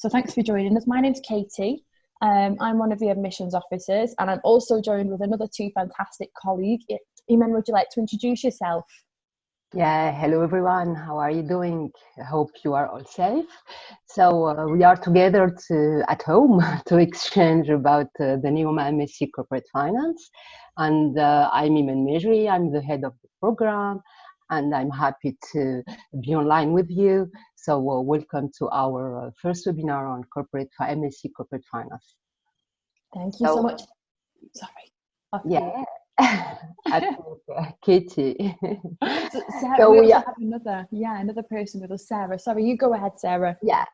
So thanks for joining us. My name's Katie. I'm one of the admissions officers, and I'm also joined with another two fantastic colleagues. Iman, would you like to introduce yourself? Yeah, hello everyone. How are you doing? I hope you are all safe. So we are together at home to exchange about the NEOMA MSc Corporate Finance. And I'm Iman Mejri. I'm the head of the program, and I'm happy to be online with you. So welcome to our first webinar on MSc Corporate Finance. Thank you so much. Sorry. Yeah. Katie. So Sarah, we also have another person with us, Sarah. Sorry, you go ahead, Sarah. Yeah.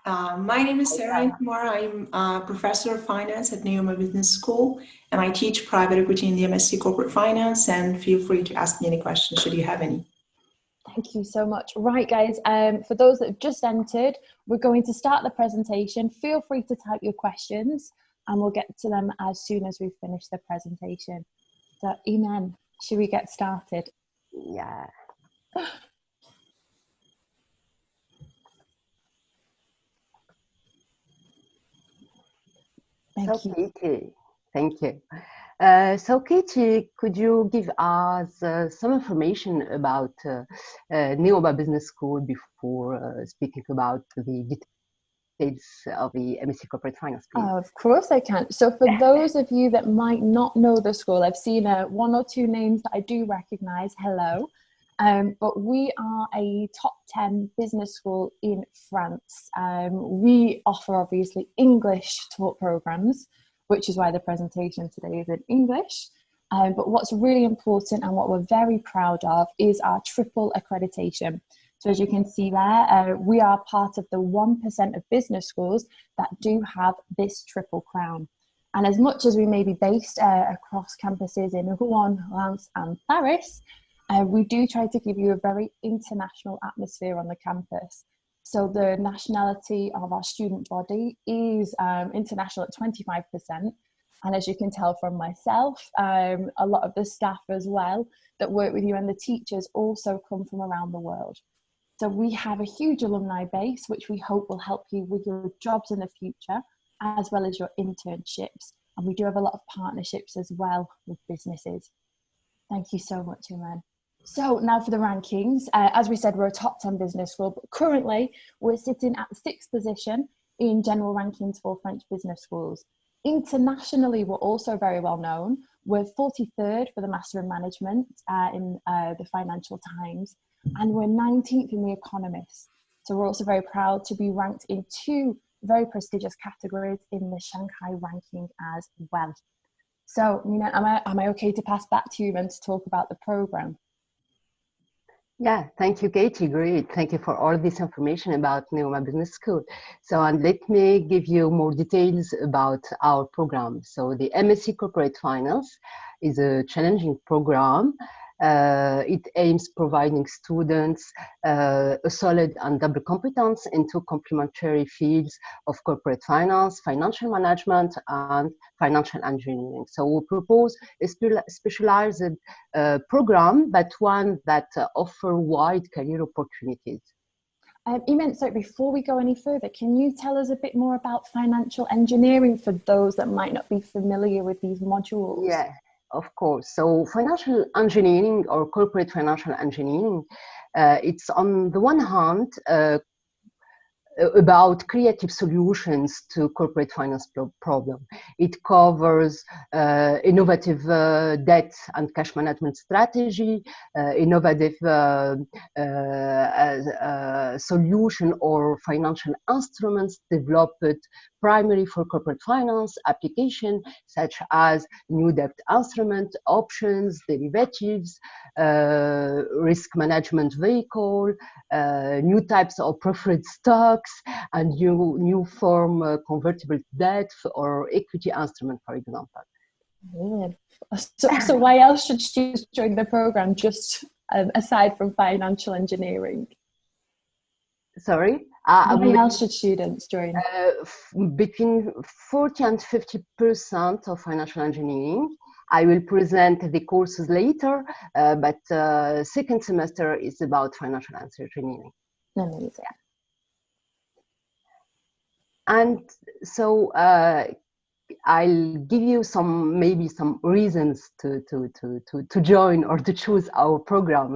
My name is Sarah Kumar. I'm a professor of finance at NEOMA Business School, and I teach private equity in the MSc Corporate Finance, and feel free to ask me any questions should you have any. Thank you so much. Right, guys, for those that have just entered, we're going to start the presentation. Feel free to type your questions, and we'll get to them as soon as we finish the presentation. So, Iman, should we get started? Yeah. Thank you. Katie, thank you. So Katie, could you give us some information about NEOMA Business School before speaking about the details of the MSc Corporate Finance, please? Of course I can. So for those of you that might not know the school, I've seen one or two names that I do recognize. Hello. But we are a top 10 business school in France. We offer obviously English taught programs, which is why the presentation today is in English. But what's really important and what we're very proud of is our triple accreditation. So as you can see there, we are part of the 1% of business schools that do have this triple crown. And as much as we may be based across campuses in Rouen, Lens and Paris, we do try to give you a very international atmosphere on the campus. So the nationality of our student body is international at 25%. And as you can tell from myself, a lot of the staff as well that work with you and the teachers also come from around the world. So we have a huge alumni base, which we hope will help you with your jobs in the future, as well as your internships. And we do have a lot of partnerships as well with businesses. Thank you so much, Iman. So now for the rankings. As we said, we're a top 10 business school, but currently we're sitting at the 6th position in general rankings for French business schools. Internationally, we're also very well known. We're 43rd for the Master in Management in the Financial Times, and we're 19th in The Economist. So we're also very proud to be ranked in 2 very prestigious categories in the Shanghai ranking as well. So, Nina, am I okay to pass back to you and to talk about the program? Yeah, thank you, Katie. Great. Thank you for all this information about NEOMA Business School. So, and let me give you more details about our program. So, the MSc Corporate Finance is a challenging program. It aims providing students a solid and double competence in 2 complementary fields of corporate finance, financial management, and financial engineering. So we propose a specialized program, but one that offers wide career opportunities. Iman, sorry, before we go any further, can you tell us a bit more about financial engineering for those that might not be familiar with these modules? Yeah. Of course. So financial engineering or corporate financial engineering, it's on the one hand about creative solutions to corporate finance problem. It covers innovative debt and cash management strategy, innovative solution or financial instruments developed primarily for corporate finance application, such as new debt instrument, options, derivatives, risk management vehicle, new types of preferred stocks, and new form convertible debt or equity instrument, for example. So why else should students join the program, just aside from financial engineering? Sorry? Why else should students join? Between 40 and 50% of financial engineering. I will present the courses later, but second semester is about financial engineering. Amazing. And so I'll give you maybe some reasons to join or to choose our program.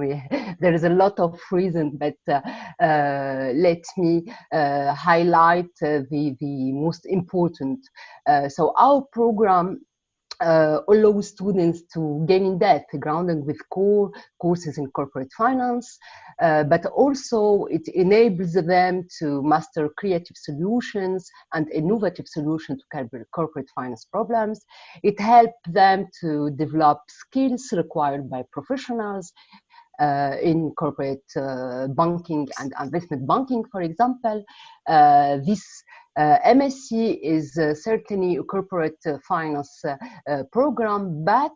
There is a lot of reasons, but let me highlight the most important. So our program allow students to gain in-depth grounding with core courses in corporate finance, but also it enables them to master creative solutions and innovative solutions to corporate finance problems. It helps them to develop skills required by professionals in corporate banking and investment banking, for example. This MSc is certainly a corporate finance program, but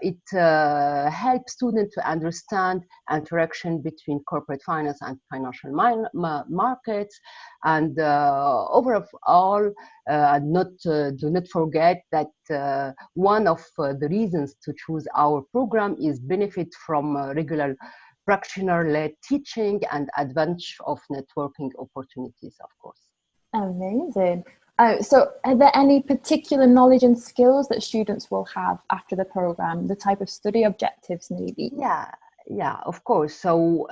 it helps students to understand interaction between corporate finance and financial markets. And overall, do not forget that one of the reasons to choose our program is benefit from regular practitioner-led teaching and advantage of networking opportunities, of course. Amazing. So are there any particular knowledge and skills that students will have after the program, the type of study objectives maybe? Yeah, of course. So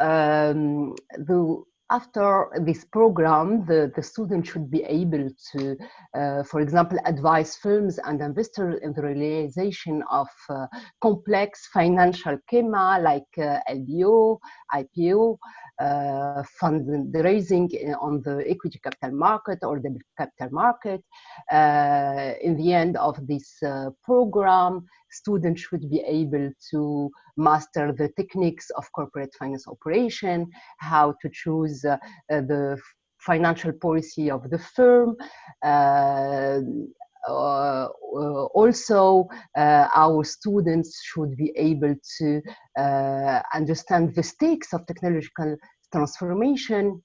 after this program, the student should be able to, for example, advise firms and investors in the realization of complex financial schema like LBO, IPO, fundraising on the equity capital market or the capital market. In the end of this program, students should be able to master the techniques of corporate finance operation, how to choose the financial policy of the firm. Also, our students should be able to understand the stakes of technological transformation.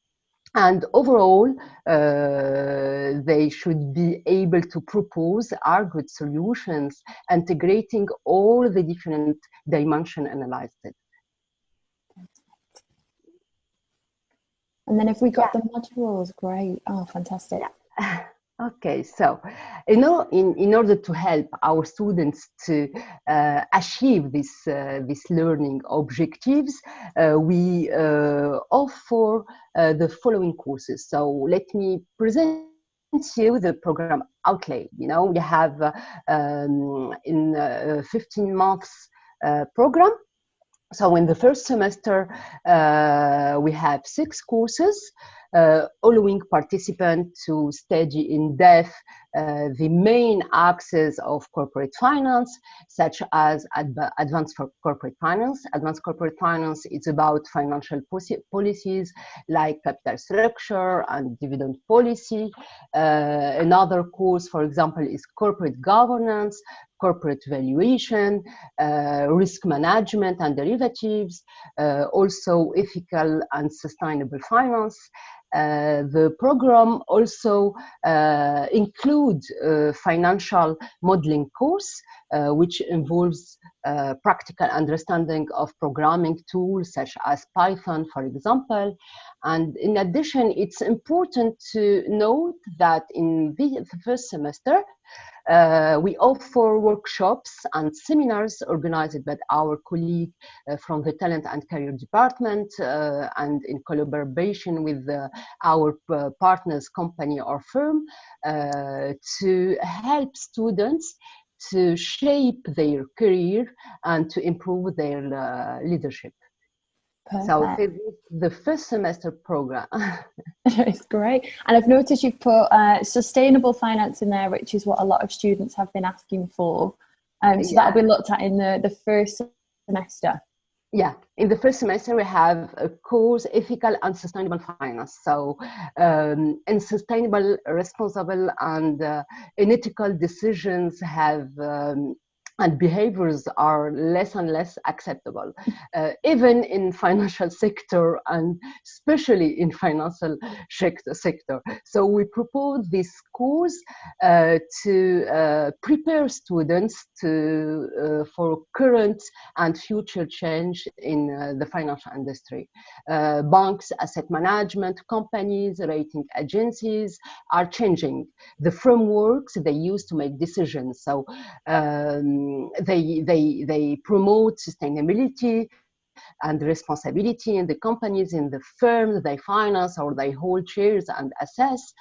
And overall, they should be able to propose argued solutions, integrating all the different dimensions analyzed. And then if we got the modules, great. Oh, fantastic. Yeah. Okay, so in order to help our students to achieve this learning objectives, we offer the following courses. So let me present you the program outlay. We have in 15 months program. So in the first semester, we have 6 courses, allowing participants to study in depth the main axes of corporate finance, such as advanced corporate finance. Advanced corporate finance is about financial policies like capital structure and dividend policy. Another course, for example, is corporate governance, corporate valuation, risk management and derivatives, also ethical and sustainable finance. The program also includes a financial modeling course, which involves practical understanding of programming tools such as Python, for example. And in addition, it's important to note that in the first semester, we offer workshops and seminars organized by our colleague from the Talent and Career Department and in collaboration with our partners company or firm to help students to shape their career and to improve their leadership. Perfect. So this is the first semester program. It's great. And I've noticed you've put sustainable finance in there, which is what a lot of students have been asking for. So that'll be looked at in the first semester. Yeah, in the first semester we have a course, ethical and sustainable finance. So, and sustainable, responsible, and unethical decisions have and behaviors are less and less acceptable, even in financial sector and especially in financial sector. So we propose this course to prepare students for current and future change in the financial industry. Banks, asset management companies, rating agencies are changing the frameworks they use to make decisions. So they promote sustainability and responsibility in the companies, in the firms they finance or they hold shares and assess.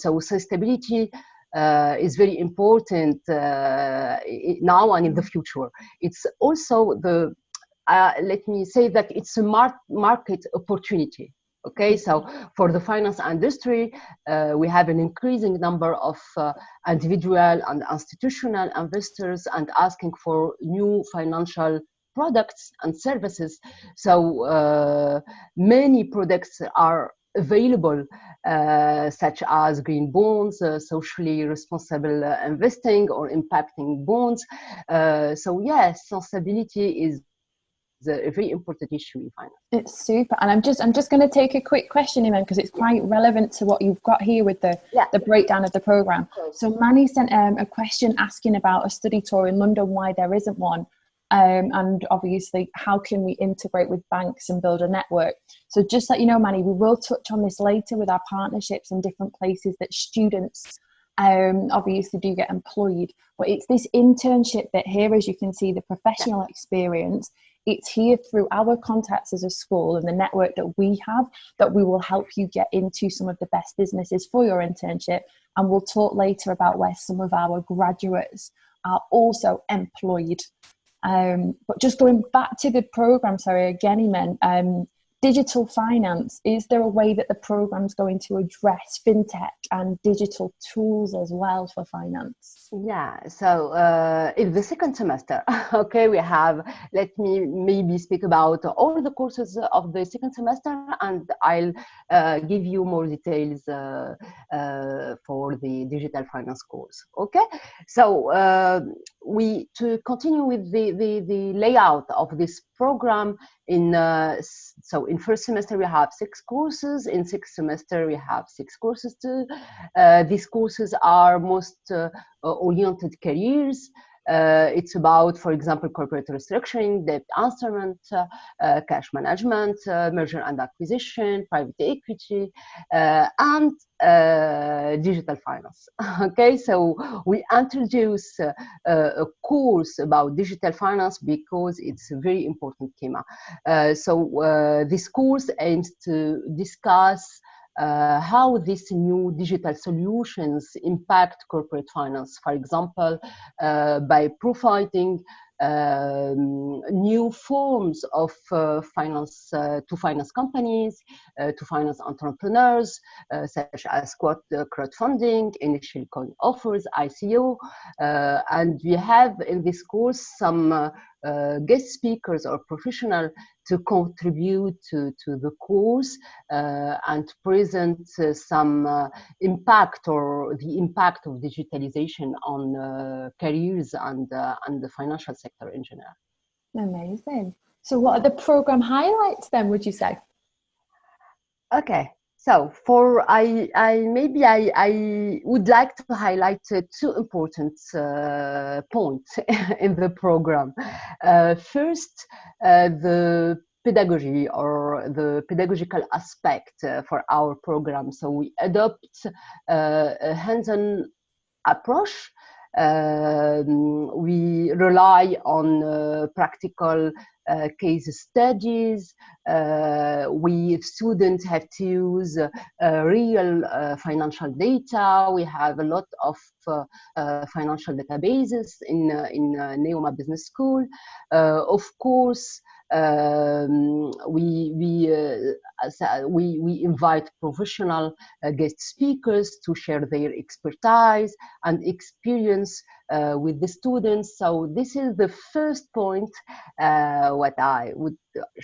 So sustainability is very important now and in the future. It's also the, let me say that it's a market opportunity. Okay, so for the finance industry, we have an increasing number of individual and institutional investors and asking for new financial products and services. So many products are available, such as green bonds, socially responsible investing, or impacting bonds. So yes, sustainability is a very important issue in finance. It's super, and I'm just going to take a quick question, Iman, because it's quite relevant to what you've got here with the breakdown of the program. So Manny sent a question asking about a study tour in London, why there isn't one, and obviously how can we integrate with banks and build a network. So just let you know, Manny, we will touch on this later with our partnerships in different places that students obviously do get employed, but it's this internship bit here, as you can see, the professional experience. It's here through our contacts as a school and the network that we have, that we will help you get into some of the best businesses for your internship. And we'll talk later about where some of our graduates are also employed. But just going back to the program, sorry, again, Iman, digital finance, is there a way that the program's going to address fintech and digital tools as well for finance? Yeah, so in the second semester, okay, we have, let me maybe speak about all the courses of the second semester, and I'll give you more details for the digital finance course, okay? So to continue with the layout of this program, so in first semester we have 6 courses, in sixth semester we have 6 courses too. These courses are most oriented careers. It's about, for example, corporate restructuring, debt instrument, cash management, merger and acquisition, private equity, and digital finance. Okay, so we introduce a course about digital finance because it's a very important theme. So this course aims to discuss how these new digital solutions impact corporate finance, for example, by providing new forms of finance to finance companies, to finance entrepreneurs, such as crowdfunding, initial coin offers, ICO, and we have in this course some guest speakers or professionals to contribute to the course and present some impact or the impact of digitalization on careers and the financial sector in general. Amazing. So what are the program highlights then, would you say? Okay. So for I would like to highlight 2 important points in the program. First, the pedagogy or the pedagogical aspect for our program. So we adopt a hands-on approach. We rely on practical case studies. We students have to use real financial data. We have a lot of financial databases in NEOMA Business School. Of course, we invite professional guest speakers to share their expertise and experience with the students. So this is the first point what I would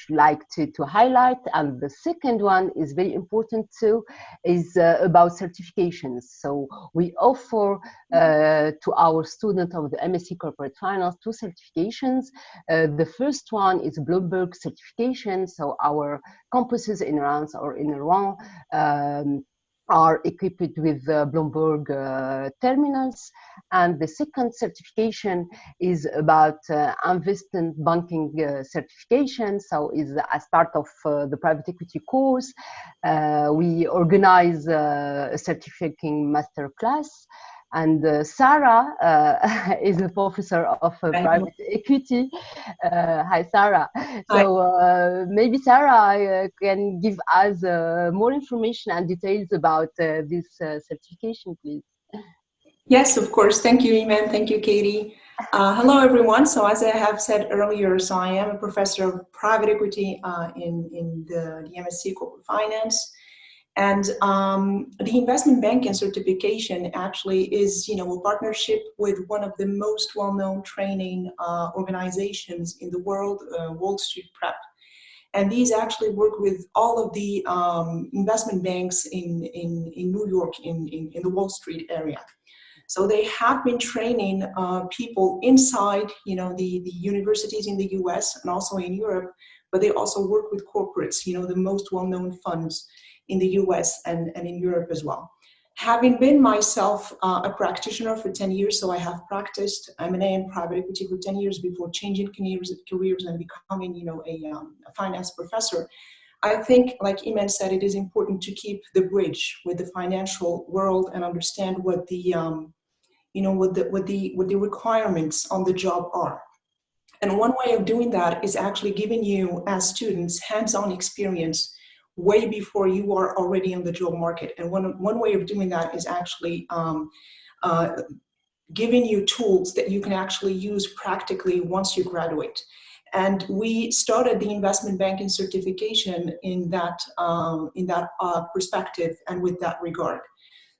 like to highlight. And the second one is very important too, is about certifications. So we offer to our students of the MSc Corporate Finance 2 certifications. The first one is Bloomberg certification. So our campuses in France or in Rouen are equipped with Bloomberg terminals. And the second certification is about investment banking certification. So is as part of the private equity course, we organize a certificating master class. And Sarah is a professor of private equity. Hi, Sarah. So maybe Sarah can give us more information and details about this certification, please. Yes, of course. Thank you, Iman. Thank you, Katie. Hello, everyone. So as I have said earlier, so I am a professor of private equity in the MSc Corporate Finance. And the investment banking certification actually is, a partnership with one of the most well-known training organizations in the world, Wall Street Prep. And these actually work with all of the investment banks in New York, in the Wall Street area. So they have been training people inside, the universities in the US and also in Europe, but they also work with corporates, the most well-known funds in the US and in Europe as well. Having been myself a practitioner for 10 years, so I have practiced M&A and private equity for 10 years before changing careers and becoming, a finance professor. I think, like Iman said, it is important to keep the bridge with the financial world and understand what the what the requirements on the job are. And one way of doing that is actually giving you, as students, hands-on experience way before you are already on the job market. And one way of doing that is actually giving you tools that you can actually use practically once you graduate. And we started the investment banking certification in that perspective and with that regard.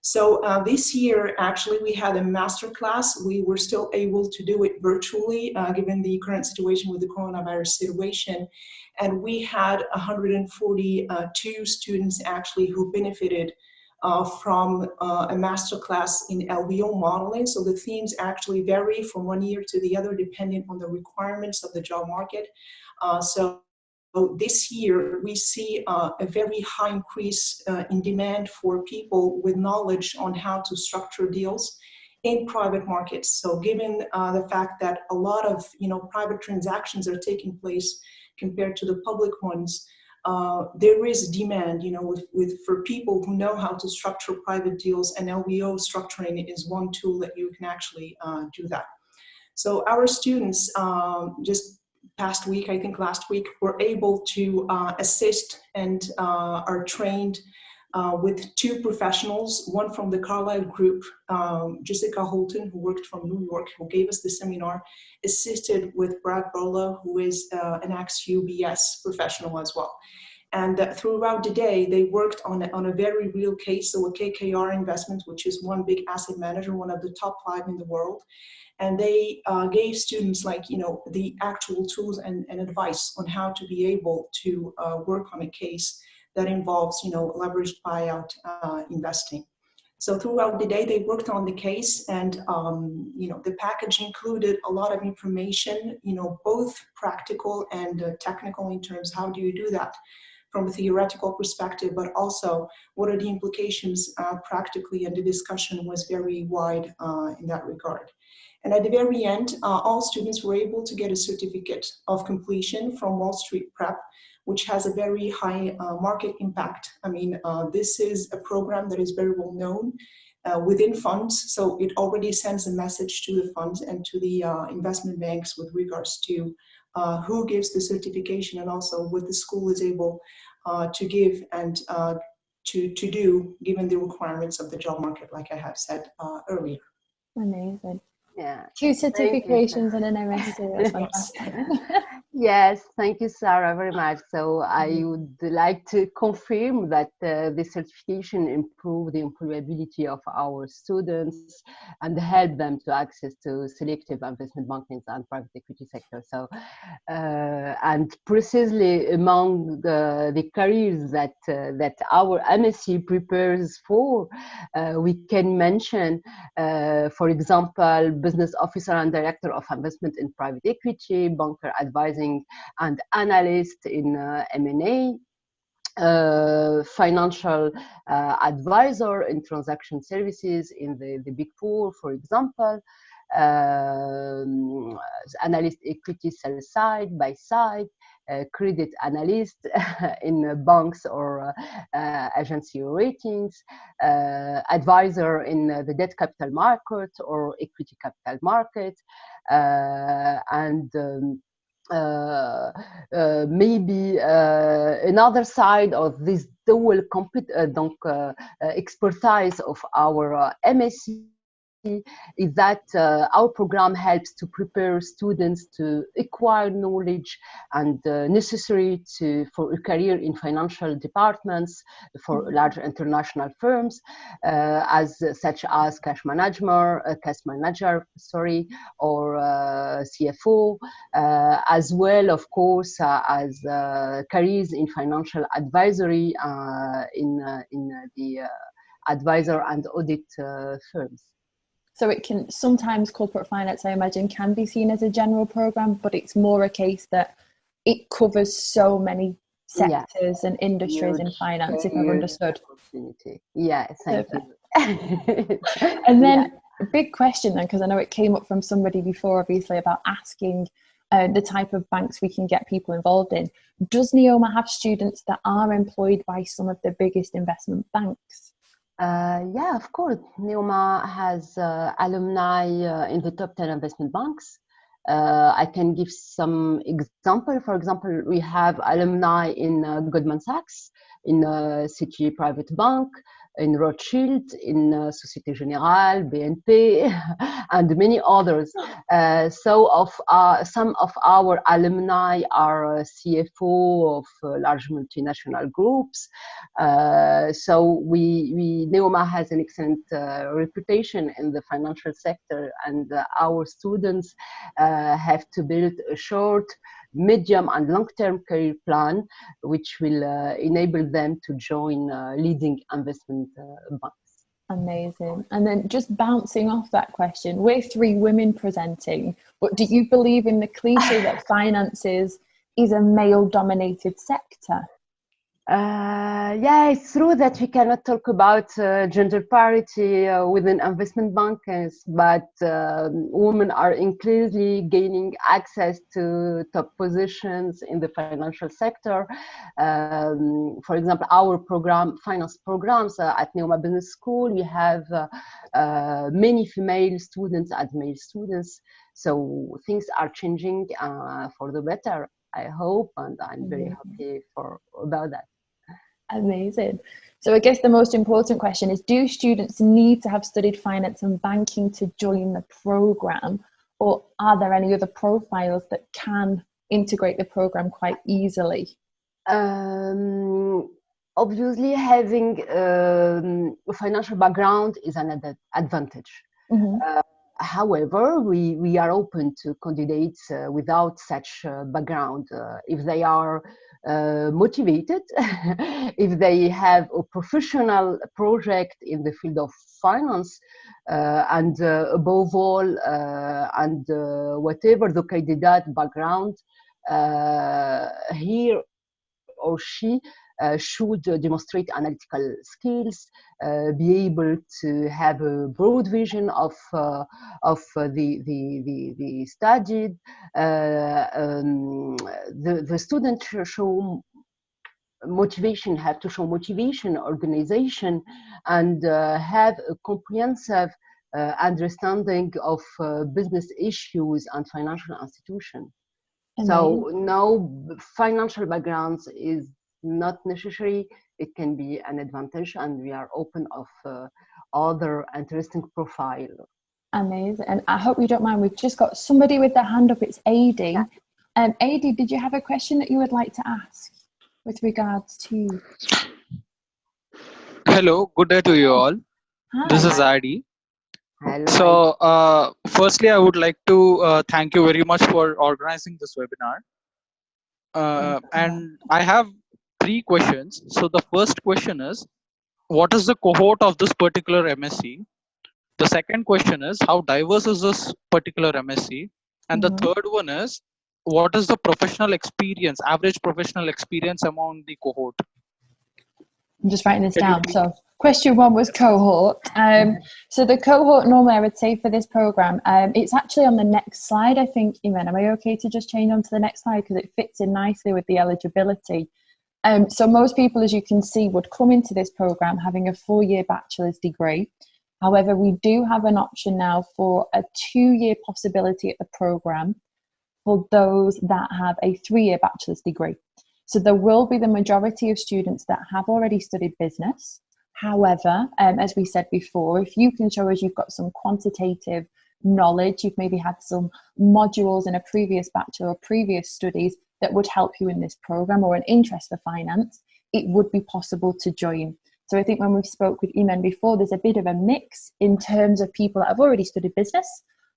So this year, actually, we had a master class. We were still able to do it virtually, given the current situation with the coronavirus situation. And we had 142 students actually who benefited from a master class in LBO modeling. So the themes actually vary from one year to the other, depending on the requirements of the job market. So this year, we see a very high increase in demand for people with knowledge on how to structure deals in private markets. So given the fact that a lot of private transactions are taking place compared to the public ones, there is demand for people who know how to structure private deals, and LBO structuring is one tool that you can actually do that. So our students just past week, I think last week, were able to assist and are trained with two professionals, one from the Carlyle Group, Jessica Holton, who worked from New York, who gave us the seminar, assisted with Brad Barlow, who is an ex-UBS professional as well. And throughout the day, they worked on a very real case, so a KKR investment, which is one big asset manager, one of the top 5 in the world. And they gave students the actual tools and advice on how to be able to work on a case that involves leveraged buyout investing. So throughout the day, they worked on the case, and the package included a lot of information, both practical and technical in terms how do you do that from a theoretical perspective, but also what are the implications practically, and the discussion was very wide in that regard. And at the very end, all students were able to get a certificate of completion from Wall Street Prep, which has a very high market impact. I mean, this is a program that is very well known within funds, so it already sends a message to the funds and to the investment banks with regards to who gives the certification, and also what the school is able to give and to do, given the requirements of the job market, like I have said earlier. Amazing. Yeah. 2 certifications and an MSc. That's fantastic. Yes, thank you, Sarah, very much. So I would like to confirm that this certification improves the employability of our students and help them to access to selective investment banking and private equity sector. So, and precisely among the careers that that our MSc prepares for, we can mention, for example, business officer and director of investment in private equity, banker advising and analyst in M&A, financial advisor in transaction services in the Big Four, for example, analyst equity sell side, buy side, credit analyst in banks or agency ratings, advisor in the debt capital market or equity capital market, and maybe another side of this dual expertise of our MSc is that our program helps to prepare students to acquire knowledge and necessary for a career in financial departments for large international firms, such as cash manager, or CFO, as well, of course, as careers in financial advisory in the advisor and audit firms. So it can sometimes, corporate finance, I imagine, can be seen as a general program, but it's more a case that it covers so many sectors and industries in finance, if I've understood. Yeah, thank you. And then a big question then, because I know it came up from somebody before, obviously, about asking the type of banks we can get people involved in. Does NEOMA have students that are employed by some of the biggest investment banks? Yeah, of course. NEOMA has alumni in the top 10 investment banks. I can give some example. For example, we have alumni in Goldman Sachs, in Citi Private Bank, in Rothschild, in Société Générale, BNP, and many others. So some of our alumni are CFO of large multinational groups. So NEOMA has an excellent reputation in the financial sector, and our students have to build a short, medium and long-term career plan, which will enable them to join leading investment banks. Amazing. And then just bouncing off that question, we're 3 women presenting, but do you believe in the cliche that finances is a male-dominated sector? Yeah, it's true that we cannot talk about gender parity within investment banks, but women are increasingly gaining access to top positions in the financial sector. For example, our finance programs at NEOMA Business School, we have many female students and male students. So things are changing for the better, I hope, and I'm very happy about that. Amazing. So I guess the most important question is, do students need to have studied finance and banking to join the program, or are there any other profiles that can integrate the program quite easily? Obviously, having a financial background is an advantage. Mm-hmm. However, we are open to candidates without such background if they are motivated, if they have a professional project in the field of finance, and above all, and whatever the candidate background, he or she should demonstrate analytical skills, be able to have a broad vision of the studied. The student show motivation, have to show motivation, organization, and have a comprehensive understanding of business issues and financial institutions. So no, financial backgrounds is not necessary. It can be an advantage, and we are open of other interesting profile. Amazing. And I hope you don't mind, we've just got somebody with their hand up. It's AD. Adi, did you have a question that you would like to ask with regards to? Hello, good day to you all. Hi. This is Adi. Hello. So, firstly, I would like to thank you very much for organizing this webinar. And I have 3 questions. So, the first question is, what is the cohort of this particular MSc? The second question is, how diverse is this particular MSc? And the third one is, what is the professional experience, average professional experience among the cohort? I'm just writing this down. So question 1 was cohort. So the cohort normally I would say for this program, it's actually on the next slide, I think, Iman. Am I okay to just change on to the next slide? Because it fits in nicely with the eligibility. So most people, as you can see, would come into this program having a 4-year bachelor's degree. However, we do have an option now for a 2-year possibility at the program for those that have a 3-year bachelor's degree. So there will be the majority of students that have already studied business. However, as we said before, if you can show us you've got some quantitative knowledge, you've maybe had some modules in a previous bachelor or previous studies that would help you in this program, or an interest for finance, it would be possible to join. So I think when we spoke with Iman before, there's a bit of a mix in terms of people that have already studied business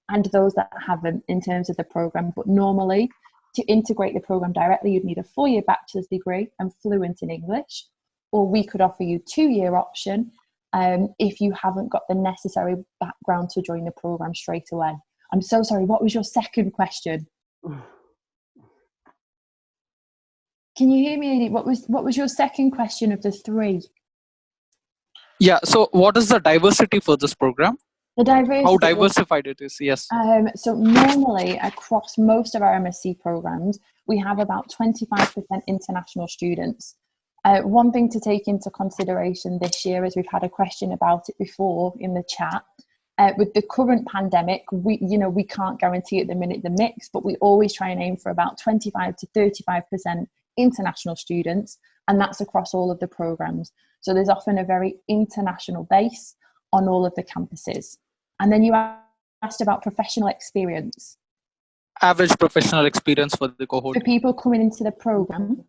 and those that haven't in terms of the program. But normally, to integrate the program directly, you'd need a 4-year bachelor's degree and fluent in English, or we could offer you 2-year option if you haven't got the necessary background to join the program straight away. I'm so sorry, what was your second question? Can you hear me, Adi? What was your second question of the 3? Yeah, so what is the diversity for this program? The diversity. How diversified it is, yes. So normally across most of our MSc programs, we have about 25% international students. One thing to take into consideration this year, as we've had a question about it before in the chat, with the current pandemic, we can't guarantee at the minute the mix, but we always try and aim for about 25 to 35% international students, and that's across all of the programs. So there's often a very international base on all of the campuses. And then you asked about professional experience. Average professional experience for the cohort. For people coming into the program?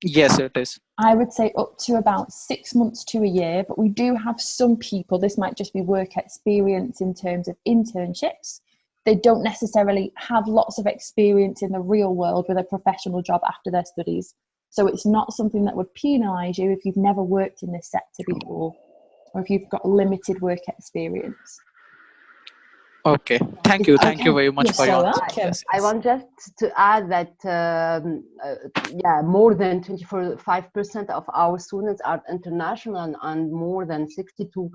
Yes, it is. I would say up to about 6 months to a year, but we do have some people, this might just be work experience in terms of internships. They don't necessarily have lots of experience in the real world with a professional job after their studies. So it's not something that would penalise you if you've never worked in this sector before, or if you've got limited work experience. Okay, thank you very much for your answer. Yes. I want just to add that more than 25% of our students are international, and more than 62%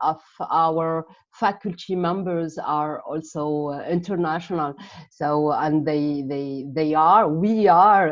of our faculty members are also international. So, and we are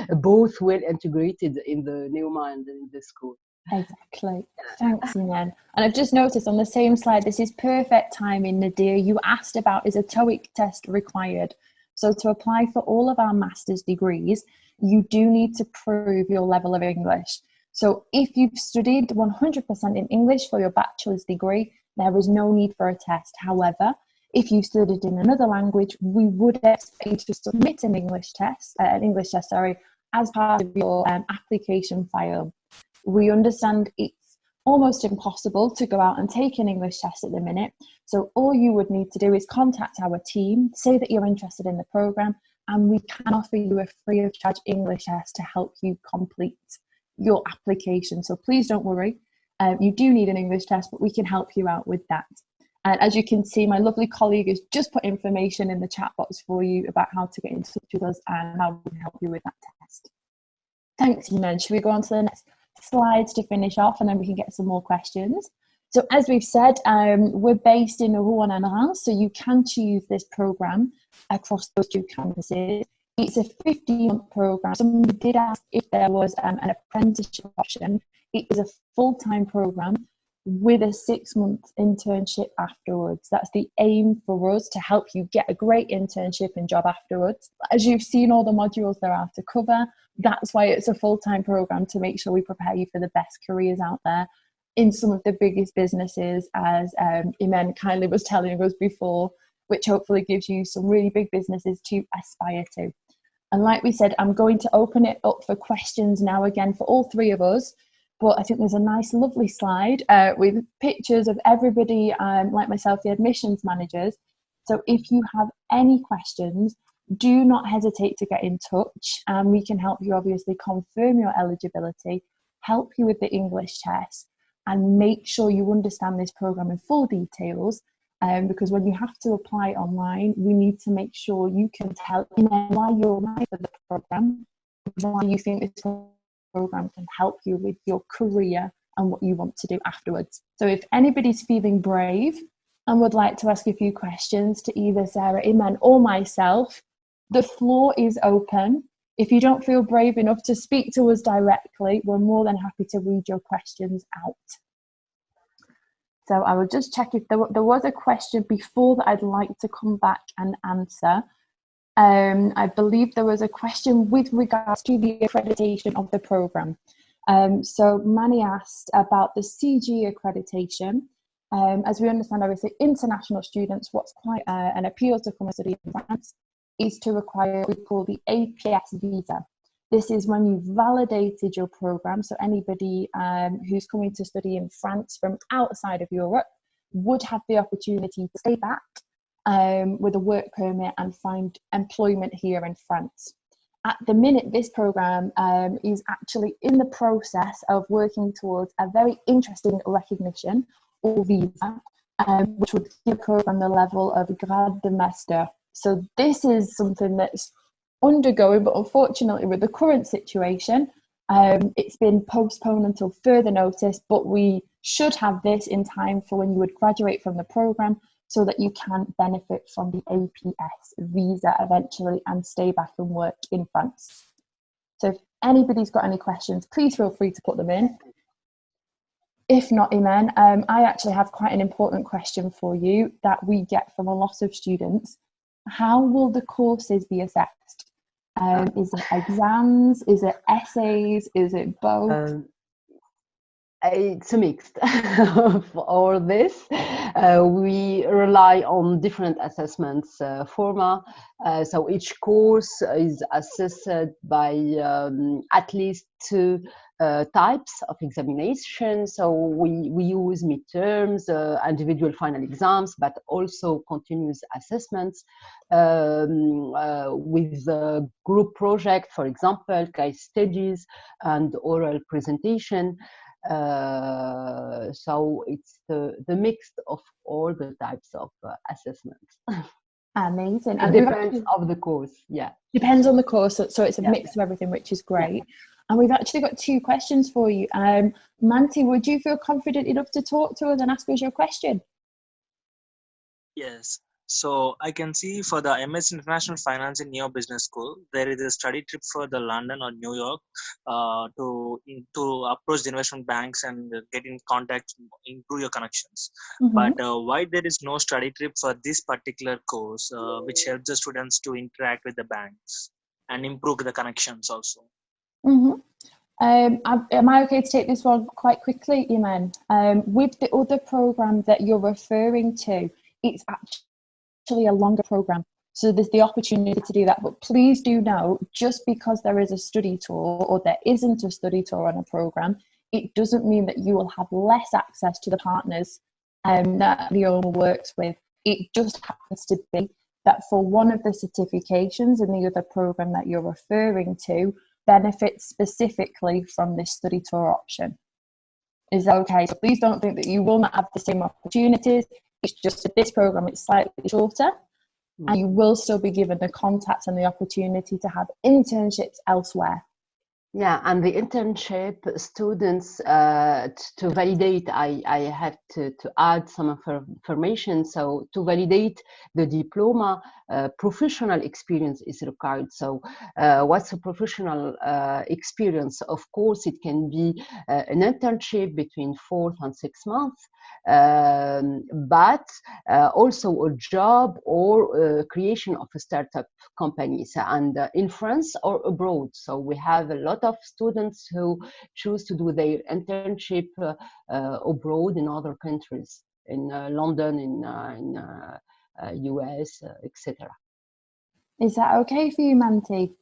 both well integrated in the NEOMA and in the school. Exactly. Thanks, Iman. And I've just noticed on the same slide, this is perfect timing, Nadir. You asked about, is a TOEIC test required? So to apply for all of our master's degrees, you do need to prove your level of English. So if you've studied 100% in English for your bachelor's degree, there is no need for a test. However, if you studied in another language, we would expect you to submit an English test, as part of your application file. We understand it's almost impossible to go out and take an English test at the minute. So all you would need to do is contact our team, say that you're interested in the program, and we can offer you a free of charge English test to help you complete your application. So please don't worry. You do need an English test, but we can help you out with that. And as you can see, my lovely colleague has just put information in the chat box for you about how to get in touch with us and how we can help you with that test. Thanks, Iman. Should we go on to the next slides to finish off, and then we can get some more questions? So as we've said, we're based in Rouen and Reims, so you can choose this program across those 2 campuses. It's a 15-month program. Somebody did ask if there was an apprenticeship option. It is a full-time program with a 6-month internship afterwards. That's the aim for us, to help you get a great internship and job afterwards. As you've seen all the modules there are to cover, that's why it's a full-time program, to make sure we prepare you for the best careers out there in some of the biggest businesses, as Iman kindly was telling us before, which hopefully gives you some really big businesses to aspire to. And like we said, I'm going to open it up for questions now again for all three of us. But I think there's a nice, lovely slide with pictures of everybody, like myself, the admissions managers. So if you have any questions, do not hesitate to get in touch, and we can help you obviously confirm your eligibility, help you with the English test, and make sure you understand this program in full details. Because when you have to apply online, we need to make sure you can tell why you're right for the program, why you think this program can help you with your career and what you want to do afterwards. So if anybody's feeling brave and would like to ask a few questions to either Sarah, Iman, or myself, the floor is open. If you don't feel brave enough to speak to us directly, we're more than happy to read your questions out. So I will just check if there was a question before that I'd like to come back and answer. I believe there was a question with regards to the accreditation of the programme. So Manny asked about the CG accreditation. As we understand, obviously, international students, what's quite an appeal to come and study in France is to require what we call the APS visa. This is when you've validated your programme, so anybody who's coming to study in France from outside of Europe would have the opportunity to stay back with a work permit and find employment here in France. At the minute, this programme is actually in the process of working towards a very interesting recognition or visa, which would give the programme the level of grade de master. So this is something that's undergoing, but unfortunately with the current situation, it's been postponed until further notice, but we should have this in time for when you would graduate from the programme so that you can benefit from the APS visa eventually and stay back and work in France. So if anybody's got any questions, please feel free to put them in. If not, Iman, I actually have quite an important question for you that we get from a lot of students. How will the courses be assessed? Is it exams? Is it essays? Is it both? It's a mix of all this. We rely on different assessments format. So each course is assessed by at least two types of examination. So we use midterms, individual final exams, but also continuous assessments with group project, for example, case studies and oral presentation. So it's the mix of all the types of assessments. Amazing. It depends on the course, yeah. Depends on the course, so it's a mix of everything, which is great. Yeah. And we've actually got two questions for you. Manti, would you feel confident enough to talk to us and ask us your question? Yes. So I can see for the MSc International Finance in NEO Business School, there is a study trip for the London or New York to approach the investment banks and get in contact, improve your connections. Mm-hmm. But why there is no study trip for this particular course, which helps the students to interact with the banks and improve the connections also? Mm-hmm. Am I okay to take this one quite quickly, Iman? With the other program that you're referring to, it's actually a longer program, so there's the opportunity to do that. But please do know, just because there is a study tour or there isn't a study tour on a program, it doesn't mean that you will have less access to the partners that NEOMA works with. It just happens to be that for one of the certifications in the other program that you're referring to benefits specifically from this study tour option. Is that okay? So please don't think that you will not have the same opportunities. It's just that this program is slightly shorter, and you will still be given the contacts and the opportunity to have internships elsewhere. Yeah, and the internship students, to validate, I have to add some information. So to validate the diploma, professional experience is required. So what's a professional experience? Of course, it can be an internship between 4 and 6 months, but also a job or creation of a startup companies, and in France or abroad. So we have a lot of students who choose to do their internship abroad in other countries, in London, in US, etc. Is that okay for you, Manti?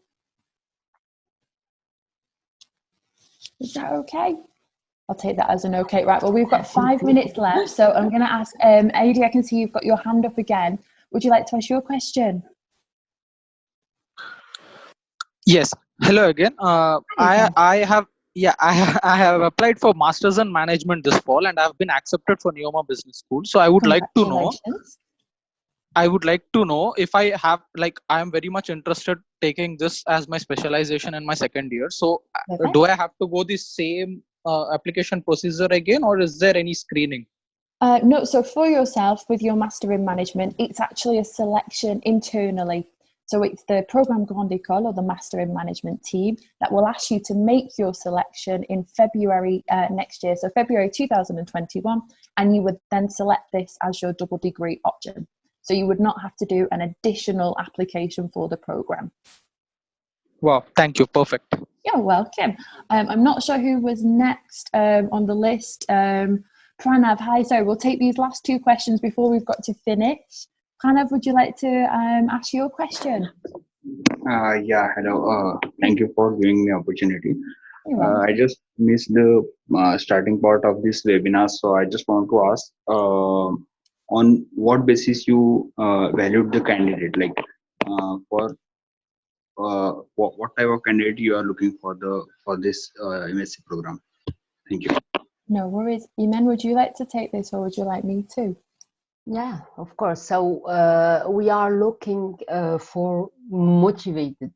Is that okay? I'll take that as an okay. Right, well, we've got 5 minutes left, so I'm going to ask, Adi, I can see you've got your hand up again. Would you like to ask your question? Yes. Hello again. I have applied for Masters in Management this fall, and I've been accepted for NEOMA Business School. So I would like to know. I would like to know if I have, like, I am very much interested taking this as my specialization in my second year. So do I have to go the same application procedure again, or is there any screening? No, so for yourself with your Master in Management, it's actually a selection internally. So it's the Programme Grande École, or the Master in Management team, that will ask you to make your selection in February next year, so February 2021, and you would then select this as your double degree option. So you would not have to do an additional application for the programme. Wow, thank you. Perfect. You're welcome. I'm not sure who was next on the list. Pranav, hi. So we'll take these last 2 questions before we've got to finish. Pranav, would you like to ask your question? Yeah, hello. Thank you for giving me opportunity. I just missed the starting part of this webinar, so I just want to ask on what basis you valued the candidate, like for what type of candidate you are looking for this MSc program. Thank you. No worries. Iman, would you like to take this, or would you like me to? Yeah, of course. So we are looking for motivated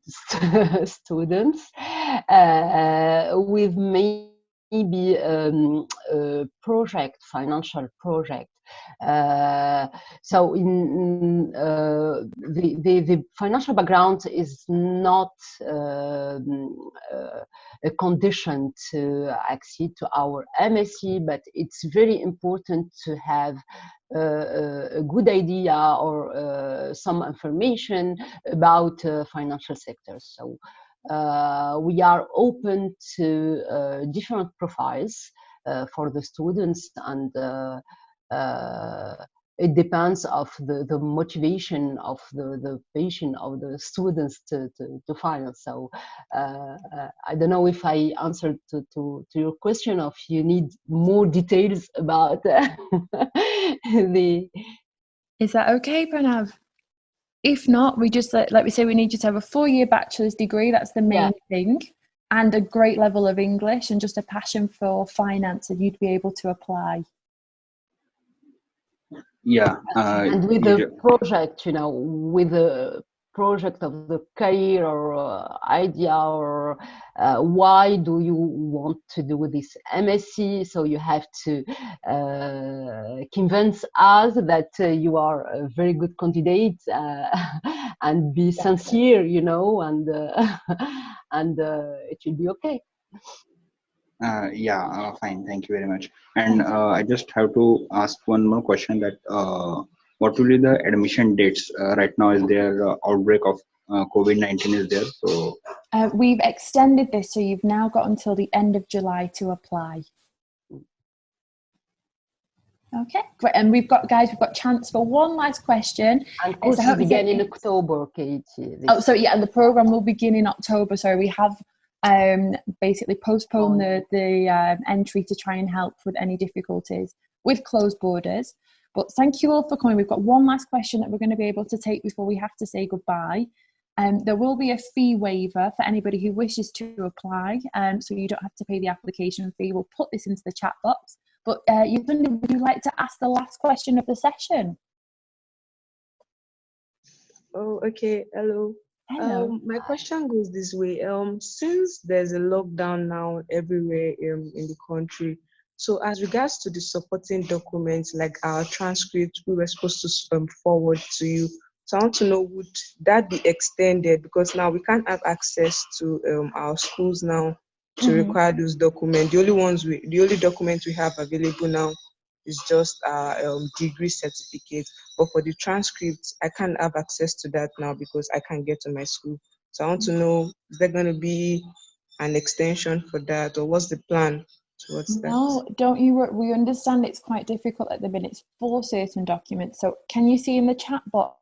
students with maybe a project, financial project. So in the financial background is not a condition to accede to our MSc, but it's very important to have a good idea or some information about financial sectors. So we are open to different profiles for the students, and it depends of the motivation of the patient, of the students to finance. So I don't know if I answered to your question, or if you need more details about the. Is that okay, Pranav? If not, we just, like we say, we need you to have a 4-year bachelor's degree. That's the main thing, and a great level of English, and just a passion for finance, and you'd be able to apply. Yeah. And with the project, with the project of the career or idea, or why do you want to do this MSc? So you have to convince us that you are a very good candidate and be sincere, and it will be okay. Yeah, fine. Thank you very much. And I just have to ask one more question, that what will be the admission dates? Right now, is there outbreak of COVID-19 is there? So we've extended this, so you've now got until the end of July to apply. Okay, great. And we've got chance for one last question. And courses begin in October, Katie. So yeah, the program will begin in October. So we have basically postponed the entry to try and help with any difficulties with closed borders. But thank you all for coming. We've got one last question that we're going to be able to take before we have to say goodbye. There will be a fee waiver for anybody who wishes to apply, so you don't have to pay the application fee. We'll put this into the chat box. But would you like to ask the last question of the session? Oh, okay. Hello. Hello. My question goes this way. Since there's a lockdown now everywhere in the country, so as regards to the supporting documents like our transcript, we were supposed to forward to you. So I want to know, would that be extended? Because now we can't have access to our schools now to require those documents. The only documents we have available now is just our degree certificate. But for the transcript, I can't have access to that now because I can't get to my school. So I want to know, is there going to be an extension for that, or what's the plan towards that? No, don't you worry. We understand it's quite difficult at the minute for certain documents. So can you see in the chat box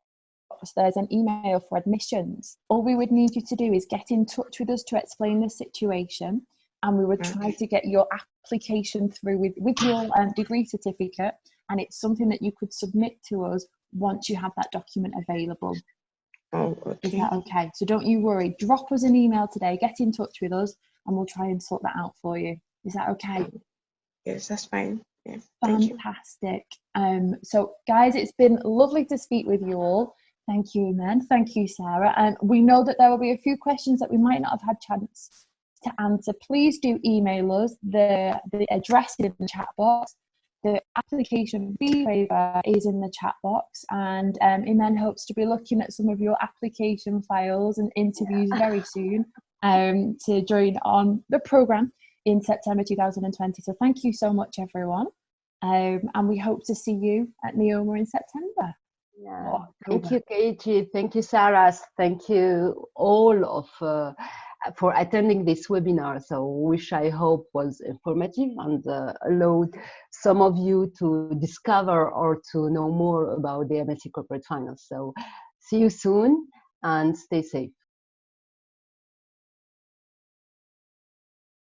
there's an email for admissions? All we would need you to do is get in touch with us to explain the situation, and we would try to get your application through with your degree certificate, and it's something that you could submit to us once you have that document available. Oh, okay. Is that okay? So don't you worry. Drop us an email today. Get in touch with us, and we'll try and sort that out for you. Is that okay? Yes, that's fine. Yeah, thank you. Fantastic. So, guys, it's been lovely to speak with you all. Thank you, Iman. Thank you, Sarah. And we know that there will be a few questions that we might not have had chance to answer. Please do email us. The address is in the chat box. The application fee waiver is in the chat box, and Iman hopes to be looking at some of your application files and interviews very soon to join on the programme in September 2020. So thank you so much, everyone, and we hope to see you at NEOMA in September. Yeah. Thank you, Katie. Thank you, Sarah. Thank you all of for attending this webinar. So which I hope was informative and allowed some of you to discover or to know more about the MSc Corporate Finance. So see you soon and stay safe.